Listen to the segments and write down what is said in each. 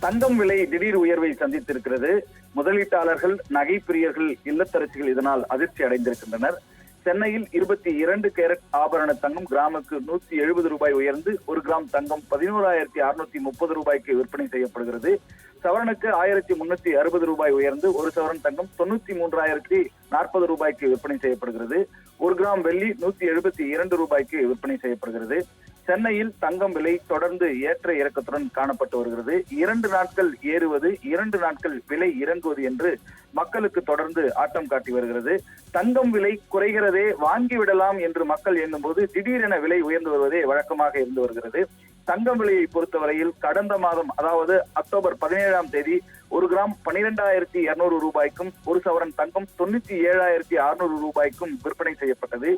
தங்கம் விலை திடீர் உயர்வை சந்தித்திருக்கிறது. முதலீட்டாளர்கள், நகை பிரியர்கள், இல்லத்தரசிகள் இதனால் அதிர்ச்சி அடைந்திருக்கின்றனர். சென்னையில் 22 கேரட் ஆபரண தங்கம் கிராமுக்கு 170 ரூபாய் உயர்ந்து 1 கிராம் தங்கம் 11,630 ரூபாய்க்கு விற்பனை செய்யப்படுகிறது. சவரனுக்கு 1,360 ரூபாய் உயர்ந்து 1 சவரன் தங்கம் 93,040 ரூபாய்க்கு விற்பனை செய்யப்படுகிறது. 1 கிராம் வெள்ளி 172 ரூபாய்க்கு விற்பனை செய்யப்படுகிறது. சென்னையில் தங்கம் விலை தொடர்ந்து ஏற்ற இறக்கத்துடன் காணப்பட்டு வருகிறது. 2 நாட்கள் ஏறுவது, 2 நாட்கள் விலை இறங்குவது என்று மக்களுக்கு தொடர்ந்து ஆட்டம் காட்டி வருகிறது. தங்கம் விலை குறைகிறதே, வாங்கிவிடலாம் என்று மக்கள் எண்ணும் போது திடீரென விலை உயர்ந்து வருவதே வழக்கமாக இருந்து வருகிறது. தங்கம் விலையை பொறுத்தவரையில் கடந்த மாதம், அதாவது அக்டோபர் 17ஆம் தேதி 1 கிராம் 12,200 ரூபாய்க்கும் 1 சவரன் தங்கம் 97,600 ரூபாய்க்கும் விற்பனை செய்யப்பட்டது.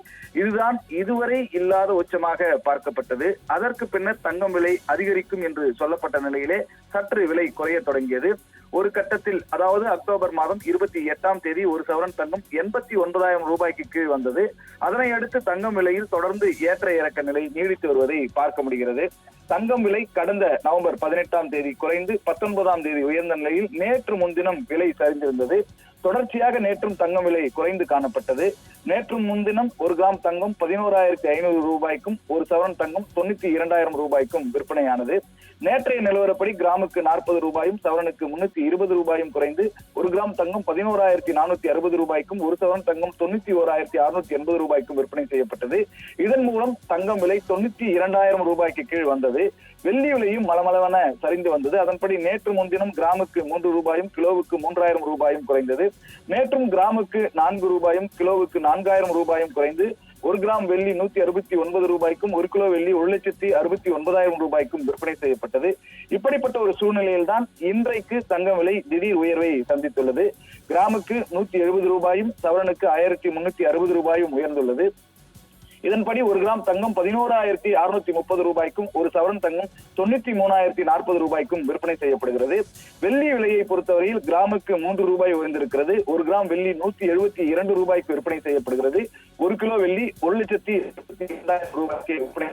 இதுதான் இதுவரை இல்லாத உச்சமாக பார்க்கப்பட்டது. அதற்கு பின்னர் தங்கம் விலை அதிகரிக்கும் என்று சொல்லப்பட்ட நிலையிலே சற்று விலை குறைய தொடங்கியது. ஒரு கட்டத்தில், அதாவது அக்டோபர் மாதம் 28ஆம் தேதி 1 சவரன் தங்கம் 89,000 ரூபாய்க்கு கீழ் வந்தது. அதனை அடுத்து தங்கம் விலையில் தொடர்ந்து ஏற்ற இறக்க நிலை நீடித்து வருவதை பார்க்க முடிகிறது. தங்கம் விலை கடந்த நவம்பர் 18ஆம் தேதி குறைந்து 19ஆம் தேதி உயர்ந்த நிலையில் நேற்று முன்தினம் விலை சரிந்திருந்தது. தொடர்ச்சியாக நேற்றும் தங்கம் விலை குறைந்து காணப்பட்டது. நேற்று முன்தினம் 1 கிராம் தங்கம் 11,500 ரூபாய்க்கும் 1 சவரன் தங்கம் 92,000 ரூபாய்க்கும் விற்பனையானது. நேற்றைய நிலவரப்படி கிராமுக்கு 40 ரூபாயும் சவரனுக்கு 320 ரூபாயும் குறைந்து 1 கிராம் தங்கம் 11,460 ரூபாய்க்கும் 1 சவரன் தங்கம் 91,680 ரூபாய்க்கும் விற்பனை செய்யப்பட்டது. இதன் மூலம் தங்கம் விலை 92,000 ரூபாய்க்கு கீழ் வந்தது. வெள்ளி விலையும் மளமளவென சரிந்து வந்தது. அதன்படி நேற்று முன்தினம் கிராமுக்கு 3 ரூபாயும் கிலோவுக்கு 3,000 ரூபாயும் குறைந்தது. நேற்றும் கிராமுக்கு 4 ரூபாயும் கிலோவுக்கு 4,000 ரூபாயும் குறைந்து 1 கிராம் வெள்ளி 169 ரூபாய்க்கும் 1 கிலோ வெள்ளி 1,69,000 ரூபாய்க்கும் விற்பனை செய்யப்பட்டது. இப்படிப்பட்ட ஒரு சூழ்நிலையில் தான் இன்றைக்கு தங்கம் விலை திடீர் உயர்வை சந்தித்துள்ளது. கிராமுக்கு 170 ரூபாயும் சவரனுக்கு 1,360 ரூபாயும் உயர்ந்துள்ளது. இதன்படி 1 கிராம் தங்கம் 11,630 ரூபாய்க்கும் 1 சவரன் தங்கம் 93,040 ரூபாய்க்கும் விற்பனை செய்யப்படுகிறது. வெள்ளி விலையை பொறுத்தவரையில் கிராமுக்கு 3 ரூபாய் உயர்ந்திருக்கிறது. 1 கிராம் வெள்ளி 172 ரூபாய்க்கு விற்பனை செய்யப்படுகிறது. 1 கிலோ வெள்ளி 1,72,000 ரூபாய்க்கு விற்பனை